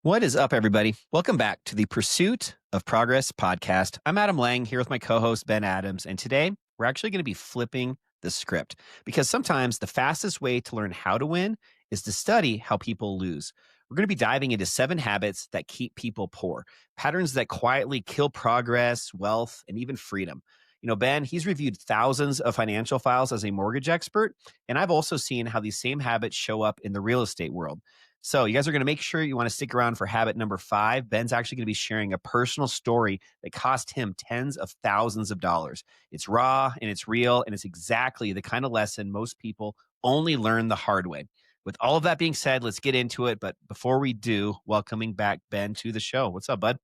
What is up, everybody? Welcome back to the Pursuit of Progress podcast. I'm Adam Lang here with my co host, Ben Adams. And today we're actually going to be flipping the script because sometimes the fastest way to learn how to win is to study how people lose. We're going to be diving into 7 habits that keep people poor, patterns that quietly kill progress, wealth, and even freedom. You know, Ben, he's reviewed thousands of financial files as a mortgage expert, and I've also seen how these same habits show up in the real estate world. So, you guys are going to make sure you want to stick around for habit number 5. Ben's actually going to be sharing a personal story that cost him tens of thousands of dollars. It's raw and it's real, and it's exactly the kind of lesson most people only learn the hard way. With all of that being said, let's get into it. But before we do, welcoming back Ben to the show. What's up, bud?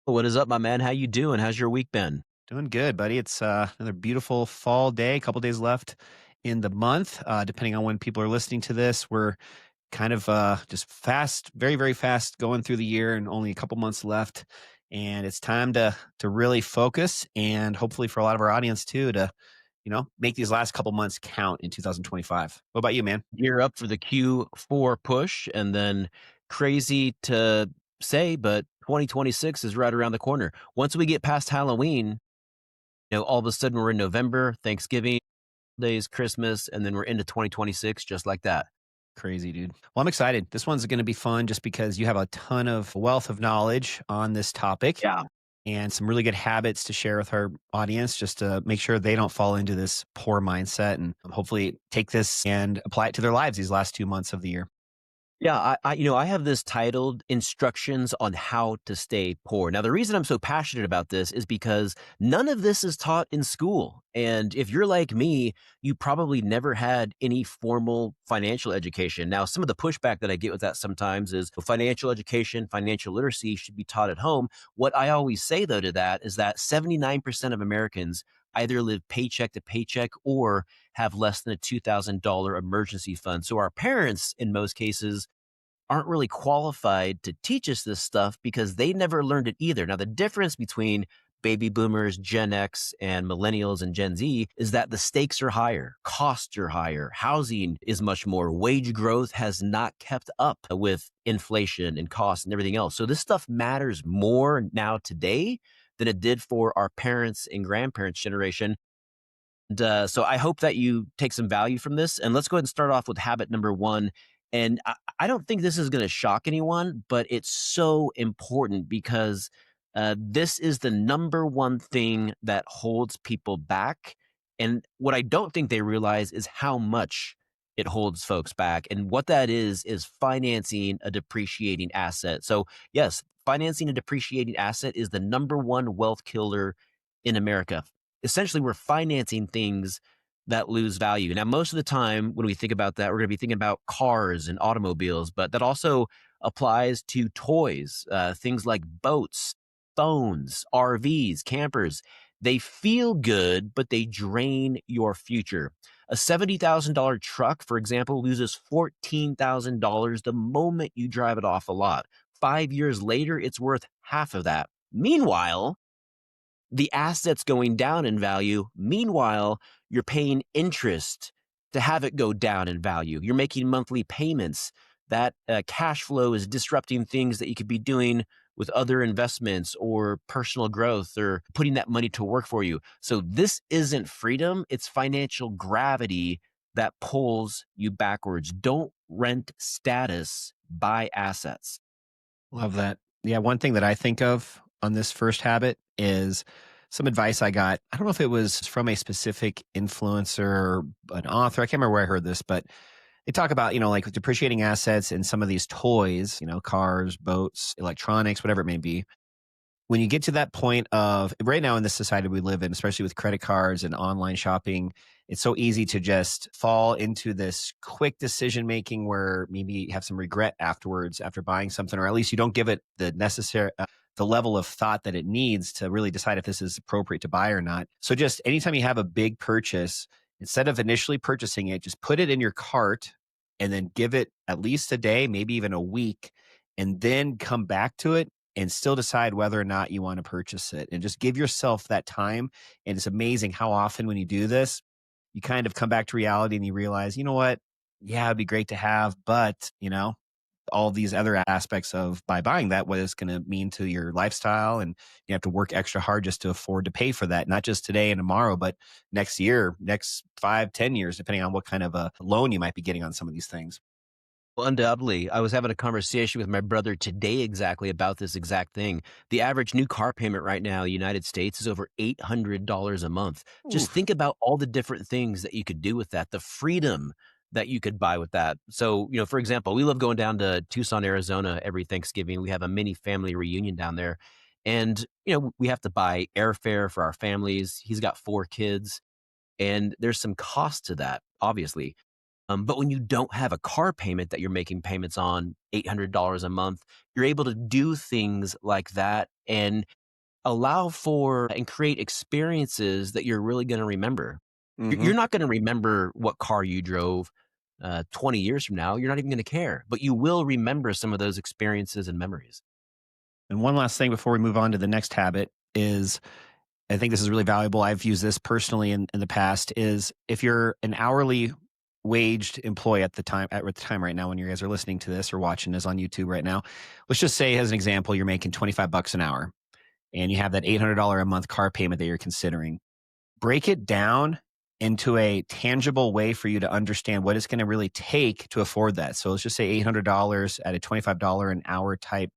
What is up, my man? How you doing? How's your week been? Doing good, buddy. It's another beautiful fall day. A couple days left in the month. Depending on when people are listening to this, we're kind of just fast, very, very fast going through the year and only a couple months left. And it's time to really focus and hopefully for a lot of our audience too to, make these last couple months count in 2025. What about you, man? Gear up for the Q4 push, and then crazy to say, but 2026 is right around the corner. Once we get past Halloween, all of a sudden we're in November, Thanksgiving, days, Christmas, and then we're into 2026 just like that. Crazy, dude. Well, I'm excited. This one's going to be fun just because you have a ton of wealth of knowledge on this topic. Yeah. And some really good habits to share with our audience just to make sure they don't fall into this poor mindset and hopefully take this and apply it to their lives these last 2 months of the year. Yeah, I have this titled Instructions on How to Stay Poor. Now, the reason I'm so passionate about this is because none of this is taught in school. And if you're like me, you probably never had any formal financial education. Now, some of the pushback that I get with that sometimes is financial education, financial literacy should be taught at home. What I always say, though, to that is that 79% of Americans either live paycheck to paycheck or have less than a $2,000 emergency fund. So our parents, in most cases, aren't really qualified to teach us this stuff because they never learned it either. Now, the difference between baby boomers, Gen X, and millennials and Gen Z is that the stakes are higher, costs are higher, housing is much more, wage growth has not kept up with inflation and costs and everything else. So this stuff matters more now today than it did for our parents and grandparents' generation. And so I hope that you take some value from this. And let's go ahead and start off with habit number 1. And I don't think this is going to shock anyone, but it's so important because this is the number one thing that holds people back. And what I don't think they realize is how much it holds folks back. And what that is financing a depreciating asset. So, yes, financing a depreciating asset is the number one wealth killer in America. Essentially, we're financing things that lose value. Now, most of the time when we think about that, we're going to be thinking about cars and automobiles, but that also applies to toys, things like boats, phones, RVs, campers. They feel good, but they drain your future. A $70,000 truck, for example, loses $14,000 the moment you drive it off a lot. 5 years later, it's worth half of that. Meanwhile, the asset's going down in value. Meanwhile, you're paying interest to have it go down in value. You're making monthly payments. That cash flow is disrupting things that you could be doing with other investments or personal growth or putting that money to work for you. So this isn't freedom. It's financial gravity that pulls you backwards. Don't rent status, buy assets. Love that. Yeah, one thing that I think of on this first habit is some advice I got. I don't know if it was from a specific influencer or an author. I can't remember where I heard this, but they talk about, like depreciating assets and some of these toys, cars, boats, electronics, whatever it may be. When you get to that point of right now in this society we live in, especially with credit cards and online shopping, it's so easy to just fall into this quick decision making where maybe you have some regret afterwards after buying something, or at least you don't give it the necessary, the level of thought that it needs to really decide if this is appropriate to buy or not. So just anytime you have a big purchase, instead of initially purchasing it, just put it in your cart and then give it at least a day, maybe even a week, and then come back to it and still decide whether or not you want to purchase it, and just give yourself that time. And it's amazing how often when you do this, you kind of come back to reality and you realize, you know what? Yeah, it'd be great to have, but all these other aspects of by buying that, what it's going to mean to your lifestyle. And you have to work extra hard just to afford to pay for that, not just today and tomorrow, but next year, next 5, 10 years, depending on what kind of a loan you might be getting on some of these things. Well, undoubtedly. I was having a conversation with my brother today exactly about this exact thing. The average new car payment right now in the United States is over $800 a month. Just Oof. think about all the different things that you could do with that, the freedom that you could buy with that. So, for example, we love going down to Tucson, Arizona every Thanksgiving. We have a mini family reunion down there. And, we have to buy airfare for our families. He's got 4 kids, and there's some cost to that, obviously. But when you don't have a car payment that you're making payments on, $800 a month, you're able to do things like that and allow for and create experiences that you're really going to remember. You're Hmm. not going to remember what car you drove 20 years from now. You're not even going to care, but you will remember some of those experiences and memories. And one last thing before we move on to the next habit is, I think this is really valuable. I've used this personally in the past, is if you're an hourly waged employee at the time right now when you guys are listening to this or watching this on YouTube right now, let's just say as an example, you're making 25 bucks an hour and you have that $800 a month car payment that you're considering. Break it down into a tangible way for you to understand what it's going to really take to afford that. So let's just say $800 at a $25 an hour type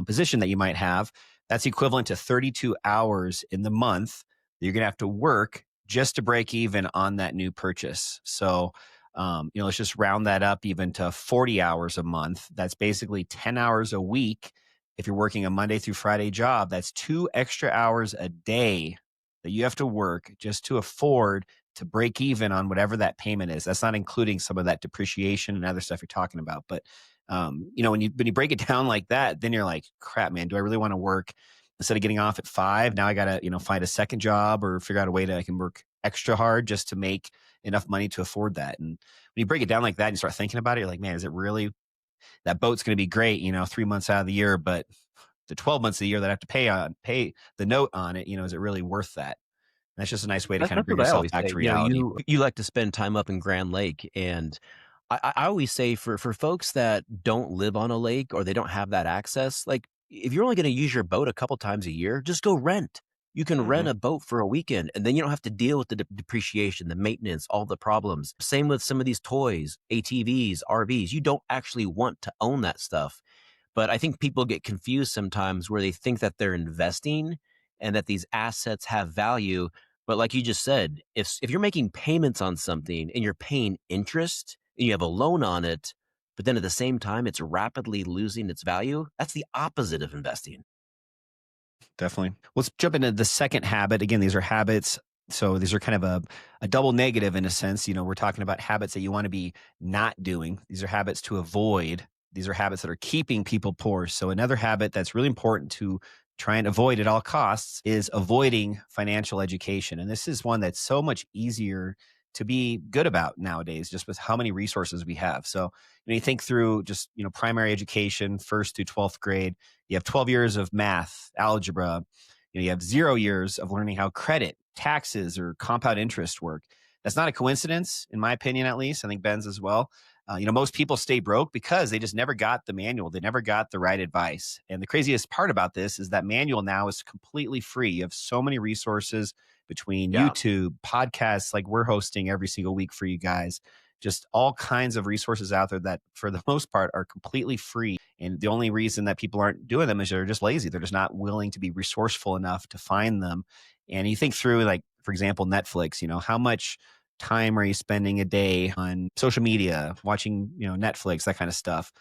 position that you might have. That's equivalent to 32 hours in the month that you're going to have to work just to break even on that new purchase. So, let's just round that up even to 40 hours a month. That's basically 10 hours a week. If you're working a Monday through Friday job, that's 2 extra hours a day that you have to work just to afford to break even on whatever that payment is. That's not including some of that depreciation and other stuff you're talking about. But when you break it down like that, then you're like, crap, man, do I really want to work instead of getting off at 5? Now I gotta, find a second job or figure out a way that I can work extra hard just to make enough money to afford that. And when you break it down like that and you start thinking about it, you're like, man, is it really that boat's going to be great, 3 months out of the year, but the 12 months of the year that I have to pay the note on it, is it really worth that? And that's just a nice way to kind of That's bring what I yourself always back say. to reality. You like to spend time up in Grand Lake, and I always say for folks that don't live on a lake or they don't have that access, like if you're only going to use your boat a couple times a year, just go rent. You can rent Hmm. a boat for a weekend, and then you don't have to deal with the depreciation, the maintenance, all the problems. Same with some of these toys, ATVs, RVs. You don't actually want to own that stuff. But I think people get confused sometimes where they think that they're investing and that these assets have value. But like you just said, if you're making payments on something and you're paying interest and you have a loan on it, but then at the same time it's rapidly losing its value, that's the opposite of investing. Definitely. Let's jump into the second habit. Again, these are habits. So these are kind of a double negative in a sense. We're talking about habits that you want to be not doing. These are habits to avoid. These are habits that are keeping people poor. So another habit that's really important to try and avoid at all costs is avoiding financial education. And this is one that's so much easier to be good about nowadays, just with how many resources we have. So, you think through just, primary education, first through 12th grade, you have 12 years of math, algebra. You have 0 years of learning how credit, taxes, or compound interest work. That's not a coincidence, in my opinion, at least. I think Ben's as well. Most people stay broke because they just never got the manual. They never got the right advice. And the craziest part about this is that manual now is completely free. You have so many resources between Yeah. YouTube, podcasts like we're hosting every single week for you guys, just all kinds of resources out there that, for the most part, are completely free. And the only reason that people aren't doing them is they're just lazy. They're just not willing to be resourceful enough to find them. And you think through, like, for example, Netflix, how much time are you spending a day on social media, watching, Netflix, that kind of stuff?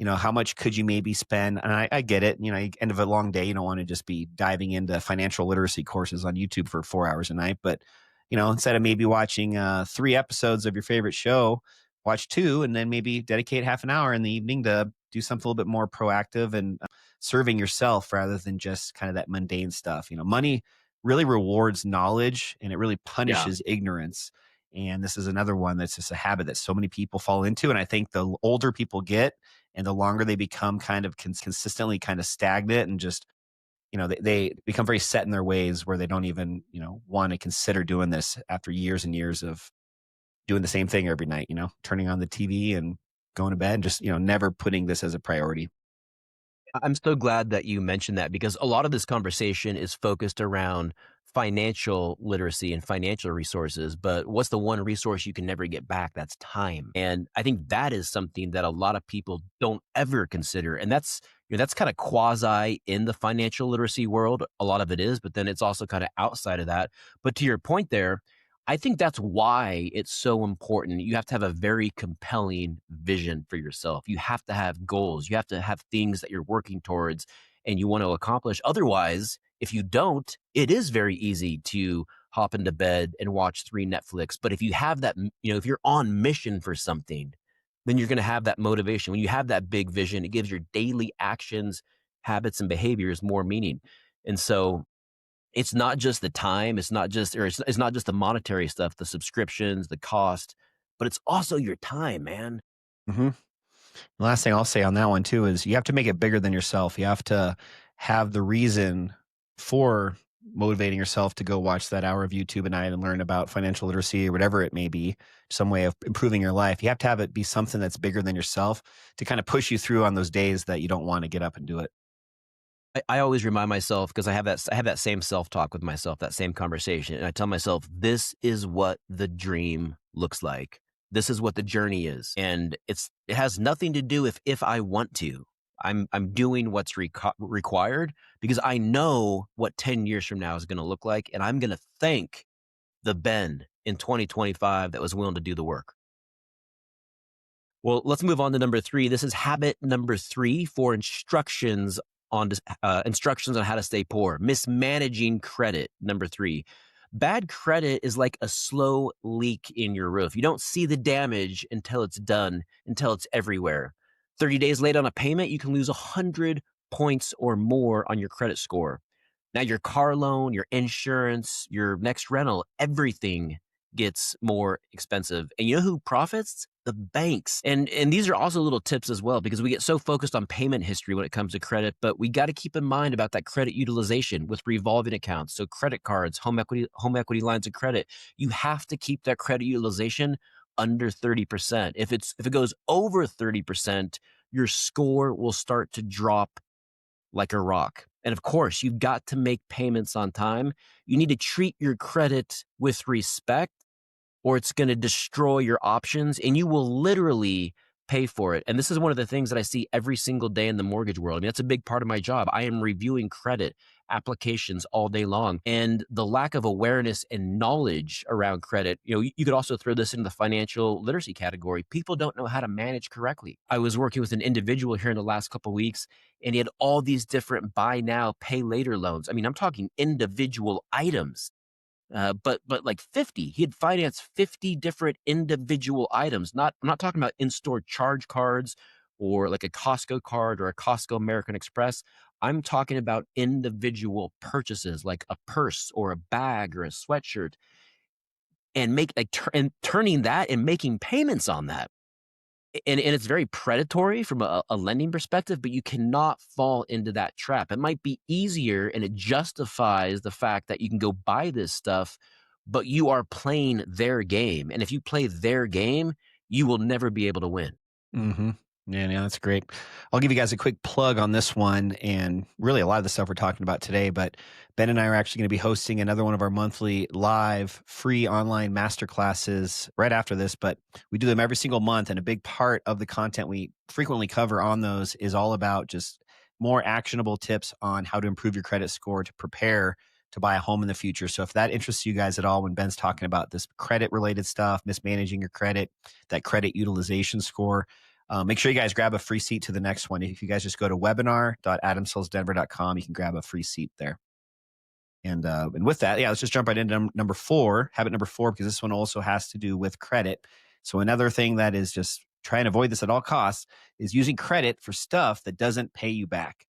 How much could you maybe spend? And I get it. End of a long day, you don't want to just be diving into financial literacy courses on YouTube for 4 hours a night. But, instead of maybe watching 3 episodes of your favorite show, watch two and then maybe dedicate half an hour in the evening to do something a little bit more proactive and serving yourself rather than just kind of that mundane stuff. Money really rewards knowledge and it really Yeah. punishes ignorance. And this is another one that's just a habit that so many people fall into. And I think the older people get and the longer they become kind of consistently kind of stagnant and just, they become very set in their ways where they don't even, want to consider doing this after years and years of doing the same thing every night, turning on the TV and going to bed and just, never putting this as a priority. I'm so glad that you mentioned that because a lot of this conversation is focused around financial literacy and financial resources. But what's the one resource you can never get back? That's time. And I think that is something that a lot of people don't ever consider. And that's kind of quasi in the financial literacy world. A lot of it is, but then it's also kind of outside of that. But to your point there, I think that's why it's so important. You have to have a very compelling vision for yourself. You have to have goals. You have to have things that you're working towards and you want to accomplish. Otherwise, if you don't, it is very easy to hop into bed and watch 3 Netflix. But if you have that, if you're on mission for something, then you're going to have that motivation. When you have that big vision, it gives your daily actions, habits, and behaviors more meaning. And so it's not just the time, it's not just the monetary stuff, the subscriptions, the cost, but it's also your time, man. hmm The last thing I'll say on that one too is you have to make it bigger than yourself. You have to have the reason for motivating yourself to go watch that hour of YouTube a night and learn about financial literacy or whatever it may be, some way of improving your life. You have to have it be something that's bigger than yourself to kind of push you through on those days that you don't want to get up and do it. I always remind myself because I have that same self-talk with myself, that same conversation, and I tell myself, "This is what the dream looks like. This is what the journey is." And it has nothing to do if I want to. I'm doing what's required because I know what 10 years from now is gonna look like, and I'm gonna thank the Ben in 2025 that was willing to do the work. Well, let's move on to number 3. This is habit number 3 for instructions on how to stay poor. Mismanaging credit, number 3. Bad credit is like a slow leak in your roof. You don't see the damage until it's done, until it's everywhere. 30 days late on a payment, you can lose 100 points or more on your credit score. Now your car loan, your insurance, your next rental, everything gets more expensive. And you know who profits? The banks. And these are also little tips as well because we get so focused on payment history when it comes to credit, but we got to keep in mind about that credit utilization with revolving accounts. So credit cards, home equity lines of credit. You have to keep that credit utilization under 30%. If it goes over 30%, your score will start to drop like a rock. And of course, you've got to make payments on time. You need to treat your credit with respect or it's going to destroy your options and you will literally pay for it. And this is one of the things that I see every single day in the mortgage world. I mean, that's a big part of my job. I am reviewing credit applications all day long. And the lack of awareness and knowledge around credit, you could also throw this into the financial literacy category. People don't know how to manage correctly. I was working with an individual here in the last couple of weeks, and he had all these different buy now, pay later loans. I mean, I'm talking individual items but like 50, he had financed 50 different individual items. I'm not talking about in-store charge cards or like a Costco card or a Costco American Express. I'm talking about individual purchases like a purse or a bag or a sweatshirt and and turning that and making payments on that. And it's very predatory from a lending perspective, but you cannot fall into that trap. It might be easier and it justifies the fact that you can go buy this stuff, but you are playing their game. And if you play their game, you will never be able to win. hmm yeah, that's great. I'll give you guys a quick plug on this one and really a lot of the stuff we're talking about today. But Ben and I are actually going to be hosting another one of our monthly live free online masterclasses right after this. But we do them every single month. And a big part of the content we frequently cover on those is all about just more actionable tips on how to improve your credit score to prepare to buy a home in the future. So if that interests you guys at all, when Ben's talking about this credit related stuff, mismanaging your credit, that credit utilization score, make sure you guys grab a free seat to the next one. If you guys just go to webinar.adamsellsdenver.com, you can grab a free seat there. And with that, let's just jump right into number 4, habit number 4, because this one also has to do with credit. So another thing that is just try and avoid this at all costs is using credit for stuff that doesn't pay you back.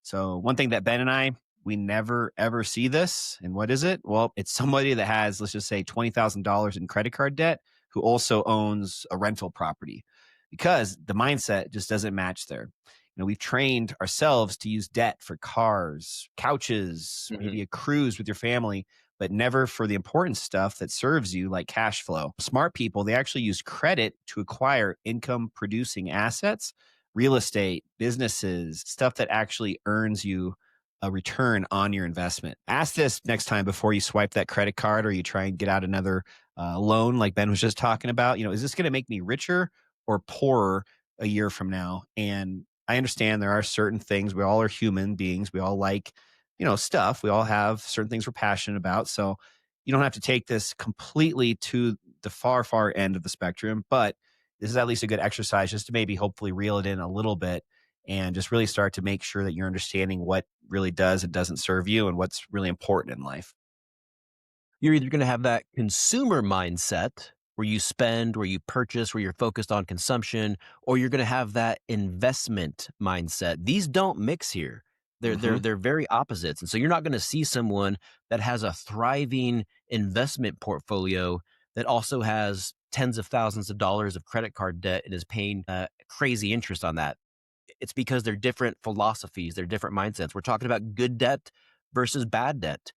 So one thing that Ben and we never ever see this. And what is it? Well, it's somebody that has, let's just say $20,000 in credit card debt who also owns a rental property because the mindset just doesn't match there. We've trained ourselves to use debt for cars, couches, Mhm. maybe a cruise with your family. but never for the important stuff that serves you, like cash flow. Smart people, they actually use credit to acquire income producing assets, real estate, businesses, stuff that actually earns you a return on your investment. Ask this next time before you swipe that credit card or you try and get out another loan, like Ben was just talking about. Is this going to make me richer or poorer a year from now? And I understand there are certain things. We all are human beings. We all like, stuff. We all have certain things we're passionate about. So you don't have to take this completely to the far, far end of the spectrum, but this is at least a good exercise just to maybe hopefully reel it in a little bit and just really start to make sure that you're understanding what really does and doesn't serve you and what's really important in life. You're either going to have that consumer mindset where you spend, where you purchase, where you're focused on consumption, or you're going to have that investment mindset. These don't mix here. They're Hmm. they're they're very opposites. And so you're not going to see someone that has a thriving investment portfolio that also has tens of thousands of dollars of credit card debt and is paying crazy interest on that. It's because they're different philosophies, they're different mindsets. We're talking about good debt versus bad debt.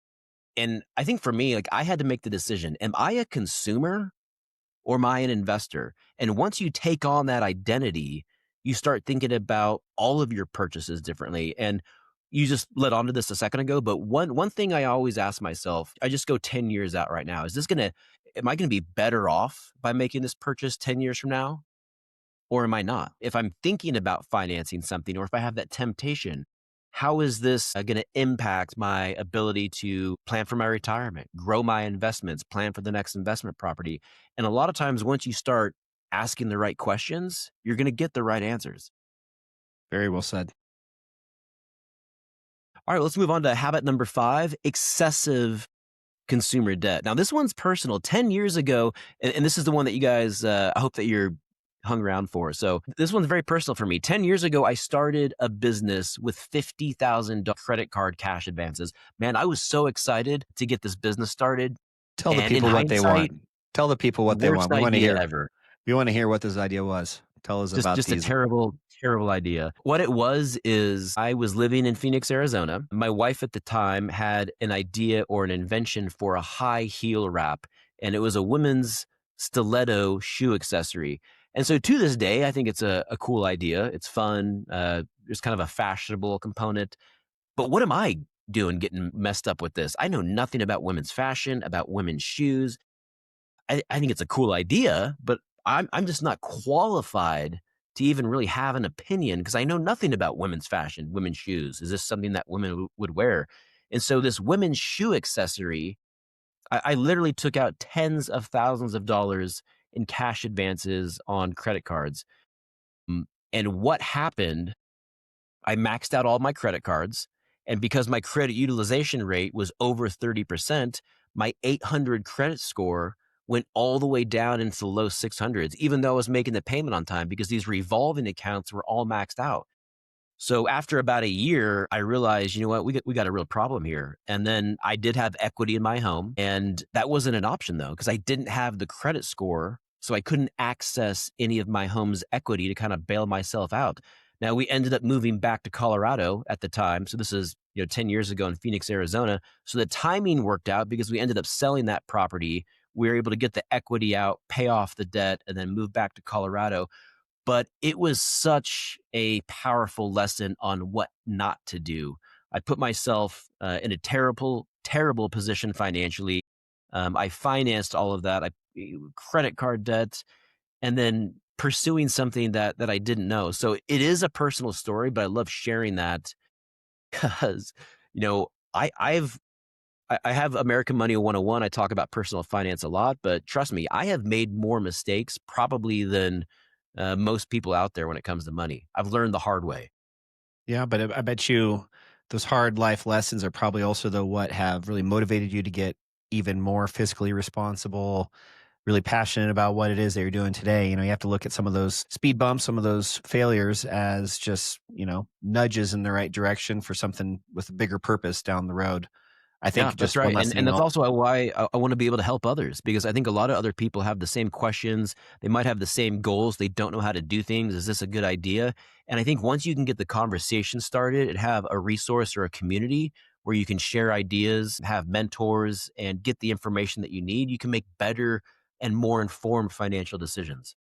And I think for me, like I had to make the decision, am I a consumer or am I an investor? And once you take on that identity, you start thinking about all of your purchases differently. And you just led on to this a second ago, but one thing I always ask myself, I just go 10 years out right now. Is this gonna am I gonna be better off by making this purchase 10 years from now? Or am I not? If I'm thinking about financing something or if I have that temptation, how is this going to impact my ability to plan for my retirement, grow my investments, plan for the next investment property? And a lot of times, once you start asking the right questions, you're going to get the right answers. Very well said. All right, let's move on to habit number 5, excessive consumer debt. Now, this one's personal. 10 years ago, and this is the one that you guys, I hope that you're hung around for. So, this one's very personal for me. 10 years ago, I started a business with $50,000 credit card cash advances. Man, I was so excited to get this business started. Tell the And in people what they hindsight, want. Tell the people what they worst want. We want to idea hear. ever. We want to hear what this idea was. Tell us about Just a these. terrible, terrible idea. What it was is I was living in Phoenix, Arizona. My wife at the time had an idea or an invention for a high heel wrap, and it was a women's stiletto shoe accessory. And so to this day, I think it's a cool idea. It's fun. There's kind of a fashionable component. But what am I doing getting messed up with this? I know nothing about women's fashion, about women's shoes. I think it's a cool idea, but I'm just not qualified to even really have an opinion because I know nothing about women's fashion, women's shoes. Is this something that women would wear? And so this women's shoe accessory, I literally took out tens of thousands of dollars in cash advances on credit cards. Mm, And what happened I maxed out all my credit cards. And because my credit utilization rate was over 30%, my 800 credit score went all the way down into the low 600s, even though I was making the payment on time because these revolving accounts were all maxed out. So after about a year, I realized, you know what, we got a real problem here. And then I did have equity in my home, and that wasn't an option though, because I didn't have the credit score. So I couldn't access any of my home's equity to kind of bail myself out. Now we ended up moving back to Colorado at the time. So this is, 10 years ago in Phoenix, Arizona. So the timing worked out because we ended up selling that property. We were able to get the equity out, pay off the debt, and then move back to Colorado, but it was such a powerful lesson on what not to do. I put myself in a terrible, terrible position financially. I financed all of that. Credit card debt, and then pursuing something that I didn't know. So it is a personal story, but I love sharing that because you know I have American Money 101. I talk about personal finance a lot, but trust me, I have made more mistakes probably than most people out there when it comes to money. I've learned the hard way. Yeah, but I bet you those hard life lessons are probably also the what have really motivated you to get even more fiscally responsible, really passionate about what it is that you're doing today. You have to look at some of those speed bumps, some of those failures as just, nudges in the right direction for something with a bigger purpose down the road. I Yeah, think that's just one right. And lesson, and that's also why I want to be able to help others because I think a lot of other people have the same questions. They might have the same goals. They don't know how to do things. Is this a good idea? And I think once you can get the conversation started and have a resource or a community where you can share ideas, have mentors, and get the information that you need, you can make better and more informed financial decisions.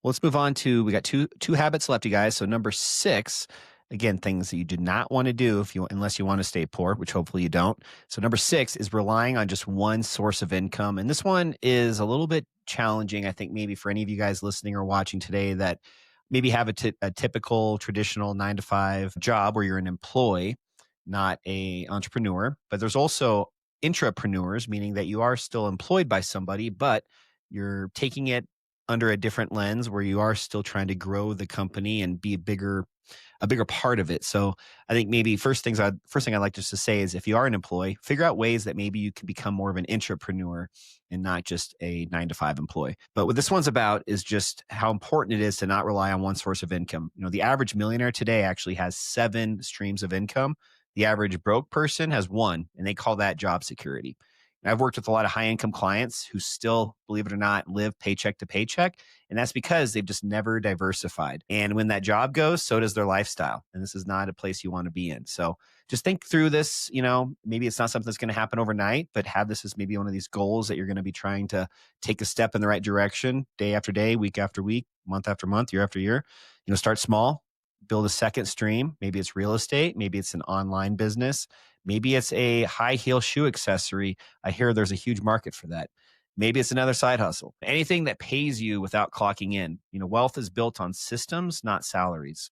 Well, let's move on to we got two habits left, you guys. So number 6, again, things that you do not want to do if you unless you want to stay poor, which hopefully you don't. So number 6 is relying on just one source of income. And this one is a little bit challenging, I think, maybe for any of you guys listening or watching today that maybe have a typical traditional 9 to 5 job where you're an employee, not a entrepreneur. But there's also intrapreneurs, meaning that you are still employed by somebody, but you're taking it under a different lens where you are still trying to grow the company and be a bigger part of it. So I think maybe first thing I'd like just to say is if you are an employee, figure out ways that maybe you can become more of an entrepreneur and not just a 9 to 5 employee. But what this one's about is just how important it is to not rely on one source of income. The average millionaire today actually has 7 streams of income. The average broke person has one, and they call that job security. And I've worked with a lot of high income clients who still, believe it or not, live paycheck to paycheck. And that's because they've just never diversified. And when that job goes, so does their lifestyle. And this is not a place you want to be in. So just think through this. Maybe it's not something that's going to happen overnight, but have this as maybe one of these goals that you're going to be trying to take a step in the right direction day after day, week after week, month after month, year after year. Start small, build a second stream. Maybe it's real estate. Maybe it's an online business. Maybe it's a high heel shoe accessory. I hear there's a huge market for that. Maybe it's another side hustle. Anything that pays you without clocking in. Wealth is built on systems, not salaries.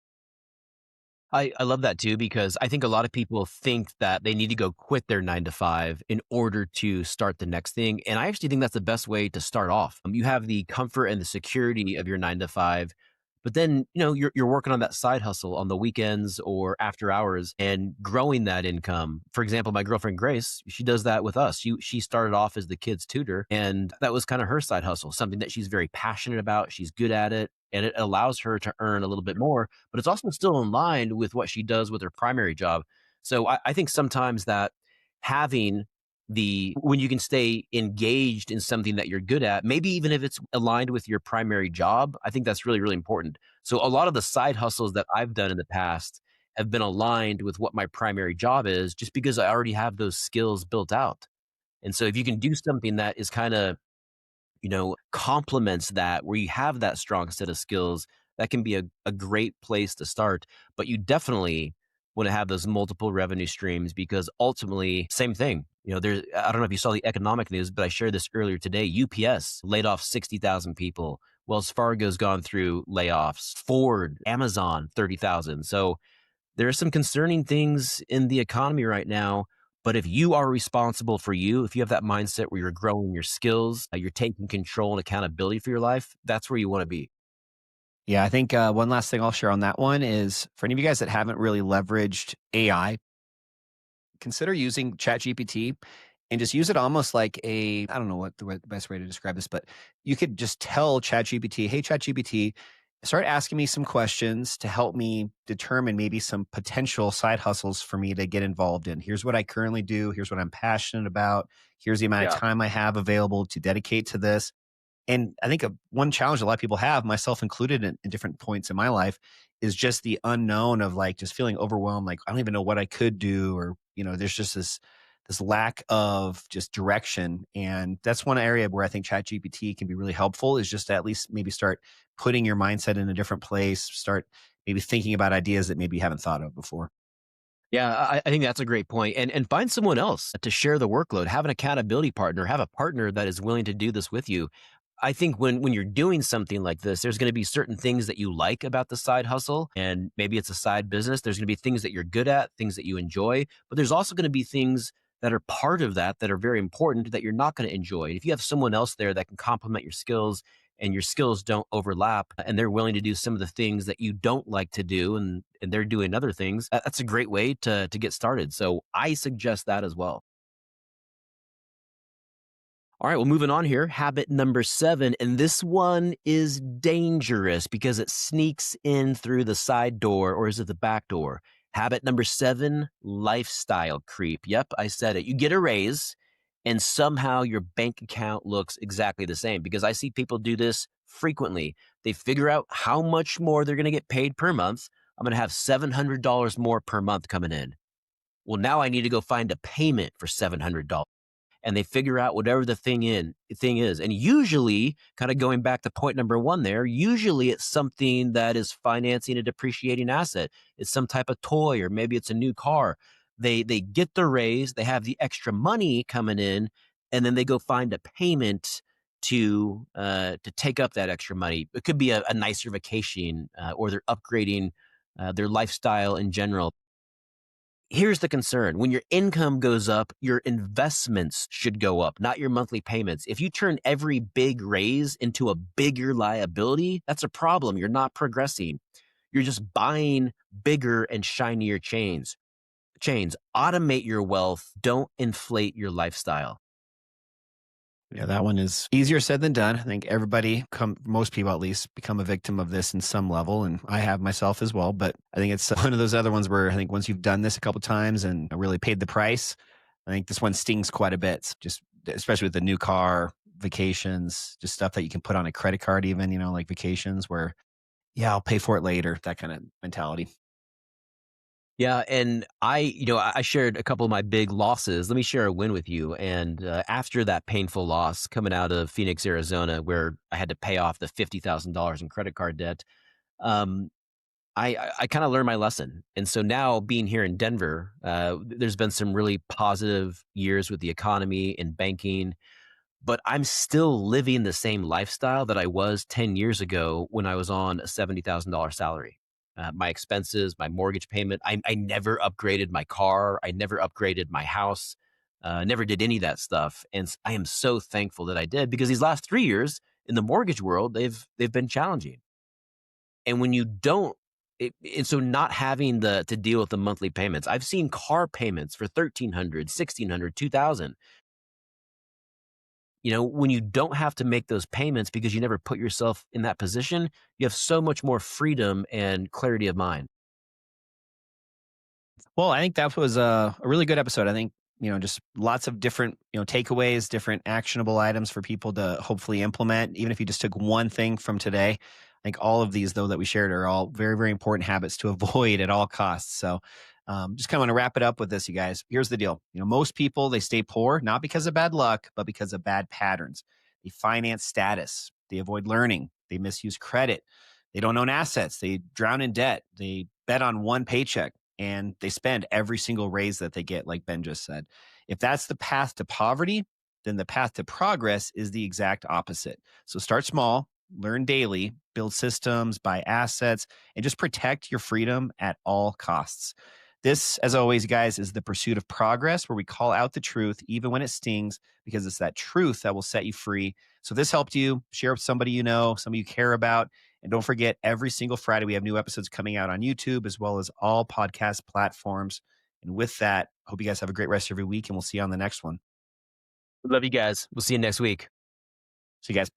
I love that too, because I think a lot of people think that they need to go quit their 9 to 5 in order to start the next thing. And I actually think that's the best way to start off. You have the comfort and the security of your 9 to 5, but then, you're working on that side hustle on the weekends or after hours and growing that income. For example, my girlfriend Grace, she does that with us. She started off as the kids' tutor, and that was kind of her side hustle, something that she's very passionate about. She's good at it, and it allows her to earn a little bit more, but it's also still in line with what she does with her primary job. So I think sometimes that having when you can stay engaged in something that you're good at, maybe even if it's aligned with your primary job, I think that's really, really important. So a lot of the side hustles that I've done in the past have been aligned with what my primary job is, just because I already have those skills built out. And so if you can do something that is kind of, complements that, where you have that strong set of skills, that can be a great place to start. But you definitely want to have those multiple revenue streams, because ultimately, same thing. I don't know if you saw the economic news, but I shared this earlier today. UPS laid off 60,000 people. Wells Fargo's gone through layoffs. Ford, Amazon, 30,000. So there are some concerning things in the economy right now. But if you are responsible for you, if you have that mindset where you're growing your skills, you're taking control and accountability for your life, that's where you want to be. Yeah, I think one last thing I'll share on that one is for any of you guys that haven't really leveraged AI, consider using ChatGPT and just use it almost like I don't know what the best way to describe this, but you could just tell ChatGPT, hey, ChatGPT, start asking me some questions to help me determine maybe some potential side hustles for me to get involved in. Here's what I currently do. Here's what I'm passionate about. Here's the amount of Yeah. time I have available to dedicate to this. And I think one challenge a lot of people have, myself included in different points in my life, is just the unknown of like just feeling overwhelmed. Like I don't even know what I could do, or there's just this lack of just direction. And that's one area where I think ChatGPT can be really helpful. Is just to at least maybe start putting your mindset in a different place. Start maybe thinking about ideas that maybe you haven't thought of before. Yeah, I think that's a great point. And find someone else to share the workload. Have an accountability partner. Have a partner that is willing to do this with you. I think when you're doing something like this, there's going to be certain things that you like about the side hustle, and maybe it's a side business. There's going to be things that you're good at, things that you enjoy, but there's also going to be things that are part of that are very important that you're not going to enjoy. If you have someone else there that can complement your skills and your skills don't overlap, and they're willing to do some of the things that you don't like to do, and they're doing other things, that's a great way to get started. So I suggest that as well. All right, well, moving on here. Habit number 7. And this one is dangerous because it sneaks in through the side door, or is it the back door? Habit number 7, lifestyle creep. Yep, I said it. You get a raise and somehow your bank account looks exactly the same, because I see people do this frequently. They figure out how much more they're going to get paid per month. I'm going to have $700 more per month coming in. Well, now I need to go find a payment for $700, and they figure out whatever the thing is. And usually, kind of going back to point number one there, usually it's something that is financing a depreciating asset. It's some type of toy, or maybe it's a new car. They get the raise, they have the extra money coming in, and then they go find a payment to take up that extra money. It could be a nicer vacation, or they're upgrading their lifestyle in general. Here's the concern. When your income goes up, your investments should go up, not your monthly payments. If you turn every big raise into a bigger liability, that's a problem. You're not progressing. You're just buying bigger and shinier chains. Automate your wealth. Don't inflate your lifestyle. Yeah, that one is easier said than done. I think most people at least, become a victim of this in some level, and I have myself as well. But I think it's one of those other ones where I think once you've done this a couple times and really paid the price, I think this one stings quite a bit. Just especially with the new car, vacations, just stuff that you can put on a credit card, even like vacations where yeah, I'll pay for it later. That kind of mentality. Yeah, and I shared a couple of my big losses. Let me share a win with you. And after that painful loss coming out of Phoenix, Arizona, where I had to pay off the $50,000 in credit card debt, um, I kind of learned my lesson. And so now being here in Denver, there's been some really positive years with the economy and banking, but I'm still living the same lifestyle that I was 10 years ago when I was on a $70,000 salary. My expenses, my mortgage payment, I never upgraded my car. I never upgraded my house, never did any of that stuff. And I am so thankful that I did, because these last 3 years in the mortgage world, they've been challenging. And when you don't, and so not having to deal with the monthly payments, I've seen car payments for 1,300, 1,600, 2,000. When you don't have to make those payments because you never put yourself in that position, you have so much more freedom and clarity of mind. Well, I think that was a really good episode. I think, just lots of different, takeaways, different actionable items for people to hopefully implement, even if you just took one thing from today. I think all of these, though, that we shared are all very, very important habits to avoid at all costs. So, just kind of want to wrap it up with this, you guys. Here's the deal. Most people, they stay poor, not because of bad luck, but because of bad patterns. They finance status, they avoid learning, they misuse credit, they don't own assets, they drown in debt, they bet on one paycheck, and they spend every single raise that they get, like Ben just said. If that's the path to poverty, then the path to progress is the exact opposite. So start small, learn daily, build systems, buy assets, and just protect your freedom at all costs. This, as always, guys, is the pursuit of progress, where we call out the truth even when it stings, because it's that truth that will set you free. So if this helped you, share with somebody you know, somebody you care about. And don't forget, every single Friday, we have new episodes coming out on YouTube as well as all podcast platforms. And with that, hope you guys have a great rest of your week, and we'll see you on the next one. Love you guys. We'll see you next week. See you guys.